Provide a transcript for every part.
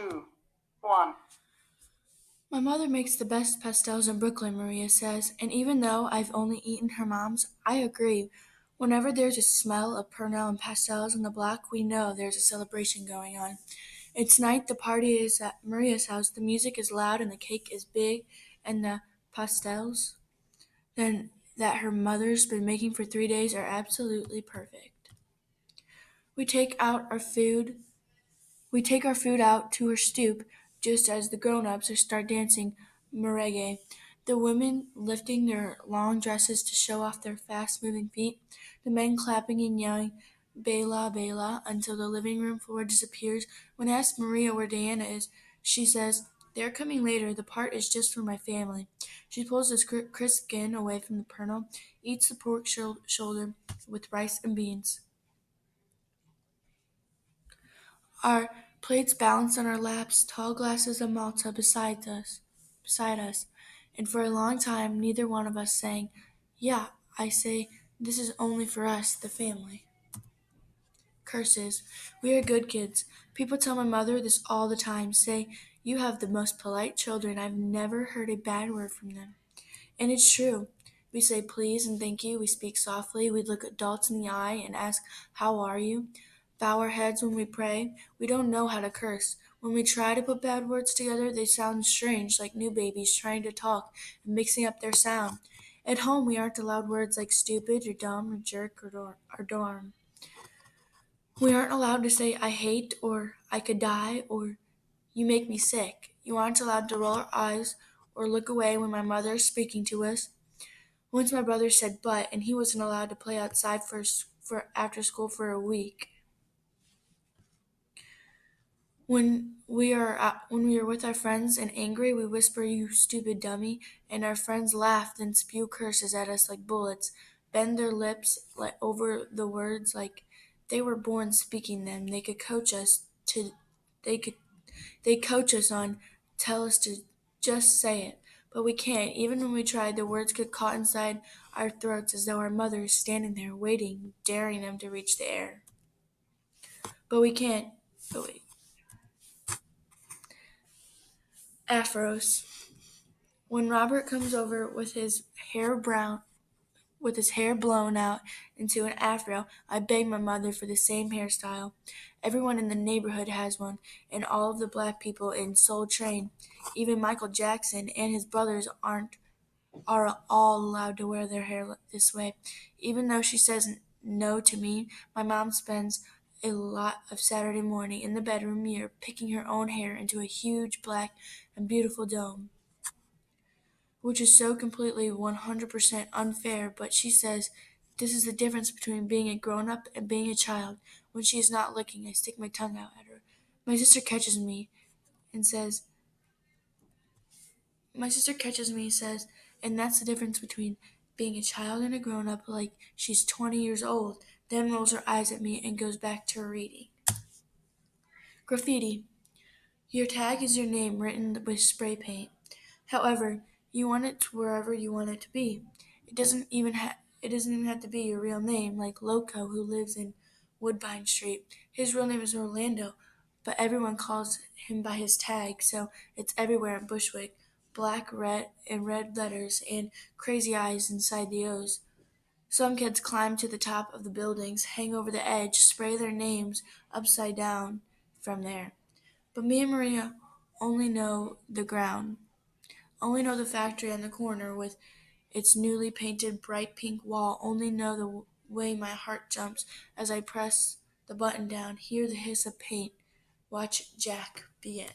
2, 1. My mother makes the best pastels in Brooklyn, Maria says, and even though I've only eaten her mom's, I agree. Whenever there's a smell of Pernell and pastels on the block, we know there's a celebration going on. It's night, the party is at Maria's house, the music is loud and the cake is big, and the pastels then that her mother's been making for 3 days are absolutely perfect. We take out our food We take our food out to her stoop just as the grown-ups start dancing merengue, the women lifting their long dresses to show off their fast-moving feet, the men clapping and yelling "Bela, Bela" until the living room floor disappears. When asked Maria where Diana is, she says, "They're coming later. The part is just for my family." She pulls the crisp skin away from the kernel, eats the pork shoulder with rice and beans. Our plates balanced on our laps, tall glasses of Malta beside us, and for a long time neither one of us saying, "Yeah, I say, this is only for us, the family." Curses. We are good kids. People tell my mother this all the time, say, "You have the most polite children. I've never heard a bad word from them." And it's true. We say please and thank you. We speak softly. We look adults in the eye and ask, "How are you?" Bow our heads when we pray. We don't know how to curse. When we try to put bad words together, they sound strange, like new babies trying to talk and mixing up their sound. At home, we aren't allowed words like stupid or dumb or jerk or dorm. We aren't allowed to say "I hate" or "I could die" or "You make me sick." You aren't allowed to roll our eyes or look away when my mother is speaking to us. Once my brother said "but" and he wasn't allowed to play outside for after school for a week. When we are with our friends and angry, we whisper "you stupid dummy," and our friends laugh then spew curses at us like bullets, bend their lips like over the words like they were born speaking them. They could they coach us on, tell us to just say it, but we can't. Even when we try, the words get caught inside our throats as though our mother is standing there waiting, daring them to reach the air. But we can't. But wait. Afros. When Robert comes over with his hair blown out into an afro, I beg my mother for the same hairstyle. Everyone in the neighborhood has one, and all of the black people in Soul Train, even Michael Jackson and his brothers are all allowed to wear their hair this way. Even though she says no to me, my mom spends a lot of Saturday morning in the bedroom mirror picking her own hair into a huge black and beautiful dome, which is so completely 100% unfair, but she says this is the difference between being a grown-up and being a child. When she is not looking, I stick my tongue out at her. My sister catches me and says, and that's the difference between being a child and a grown-up, like she's 20 years old, then rolls her eyes at me and goes back to her reading. Graffiti. Your tag is your name written with spray paint. However, you want it to wherever you want it to be. It doesn't even have to be your real name, like Loco, who lives in Woodbine Street. His real name is Orlando, but everyone calls him by his tag, so it's everywhere in Bushwick. Black, red, and red letters, and crazy eyes inside the O's. Some kids climb to the top of the buildings, hang over the edge, spray their names upside down from there. But me and Maria only know the ground, only know the factory on the corner with its newly painted bright pink wall, only know the way my heart jumps as I press the button down, hear the hiss of paint, watch Jack begin.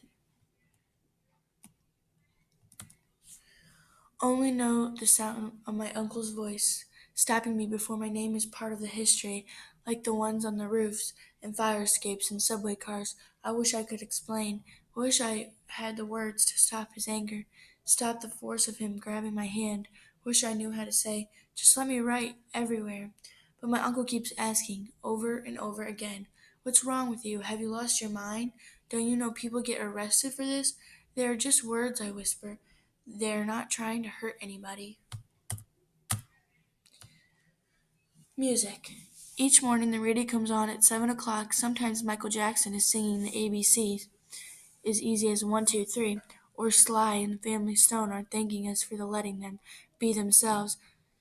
Only know the sound of my uncle's voice, stopping me before my name is part of the history, like the ones on the roofs and fire escapes and subway cars. I wish I could explain. Wish I had the words to stop his anger, stop the force of him grabbing my hand. Wish I knew how to say, "Just let me write everywhere." But my uncle keeps asking, over and over again, "What's wrong with you? Have you lost your mind? Don't you know people get arrested for this?" "They are just words," I whisper. "They're not trying to hurt anybody." Music. Each morning the radio comes on at 7 o'clock. Sometimes Michael Jackson is singing the ABCs. as easy as 1, 2, 3, or Sly and Family Stone are thanking us for letting them be themselves.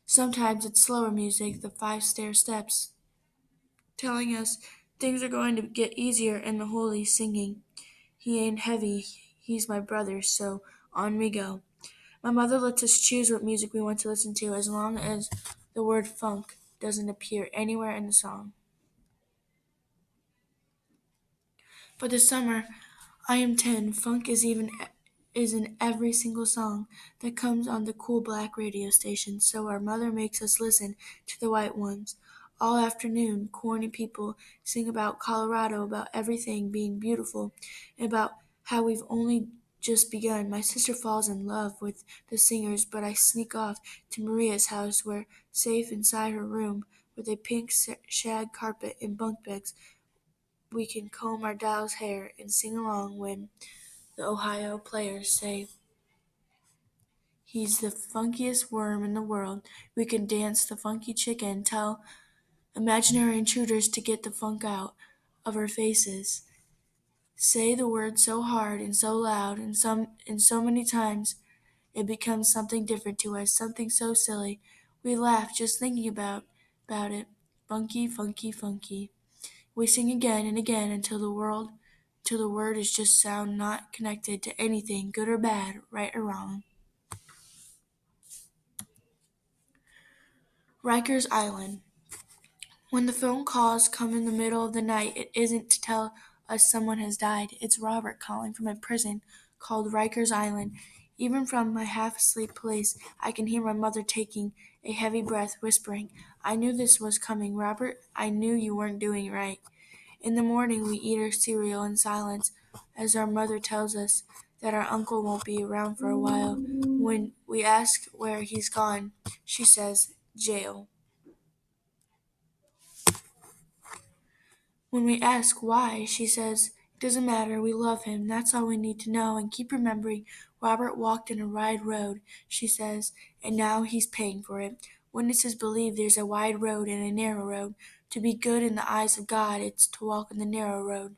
Sometimes it's slower music, the 5 stair steps, telling us things are going to get easier, and the holy singing, "He ain't heavy, he's my brother, so on we go." My mother lets us choose what music we want to listen to as long as the word funk doesn't appear anywhere in the song. For the summer, I am 10. Funk is in every single song that comes on the cool black radio station, so our mother makes us listen to the white ones. All afternoon, corny people sing about Colorado, about everything being beautiful, and about how we've only just begun. My sister falls in love with the singers, but I sneak off to Maria's house, where, safe inside her room, with a pink shag carpet and bunk beds, we can comb our doll's hair and sing along when the Ohio players say he's the funkiest worm in the world. We can dance the funky chicken, tell imaginary intruders to get the funk out of our faces. Say the word so hard and so loud and so many times it becomes something different to us, something so silly. We laugh just thinking about it. Funky, funky, funky. We sing again and again till the word is just sound not connected to anything, good or bad, right or wrong. Rikers Island. When the phone calls come in the middle of the night, it isn't to tell us someone has died. It's Robert calling from a prison called Rikers Island. Even from my half-asleep place, I can hear my mother taking a heavy breath, whispering, "I knew this was coming, Robert. I knew you weren't doing right." In the morning we eat our cereal in silence as our mother tells us that our uncle won't be around for a while. When we ask where he's gone, she says, "Jail." When we ask why, she says, "It doesn't matter, we love him, that's all we need to know, and keep remembering Robert walked in a wide road," she says, "and now he's paying for it. Witnesses believe there's a wide road and a narrow road. To be good in the eyes of God, it's to walk in the narrow road.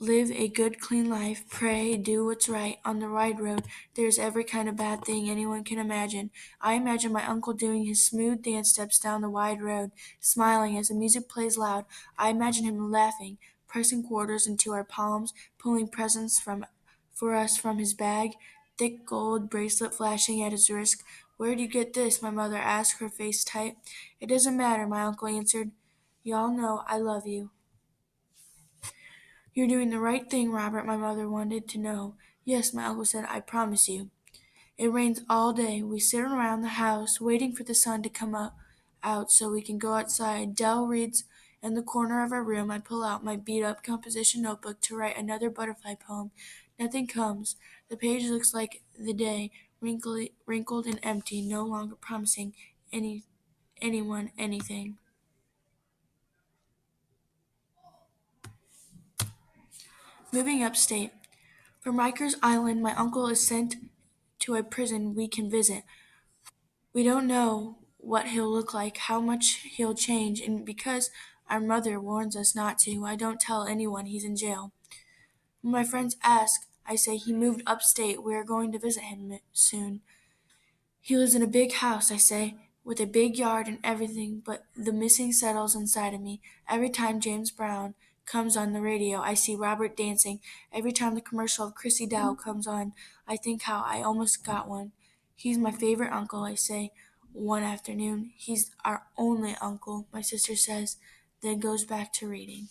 Live a good, clean life, pray, do what's right. On the wide road, there's every kind of bad thing anyone can imagine. I imagine my uncle doing his smooth dance steps down the wide road, smiling as the music plays loud. I imagine him laughing, pressing quarters into our palms, pulling presents for us from his bag, thick gold bracelet flashing at his wrist. "Where do you get this?" my mother asked, her face tight. "It doesn't matter," my uncle answered. "Y'all know I love you." "You're doing the right thing, Robert," my mother wanted to know. "Yes," my uncle said, "I promise you." It rains all day. We sit around the house waiting for the sun to come out so we can go outside. Dell reads in the corner of our room. I pull out my beat-up composition notebook to write another butterfly poem. Nothing comes. The page looks like the day, wrinkled and empty, no longer promising anyone anything. Moving upstate. From Rikers Island, my uncle is sent to a prison we can visit. We don't know what he'll look like, how much he'll change, and because our mother warns us not to, I don't tell anyone he's in jail. When my friends ask, I say he moved upstate. We are going to visit him soon. He lives in a big house, I say, with a big yard and everything, but the missing settles inside of me. Every time James Brown comes on the radio, I see Robert dancing. Every time the commercial of Chrissy Dow comes on, I think how I almost got one. He's my favorite uncle, I say one afternoon. He's our only uncle, my sister says, then goes back to reading.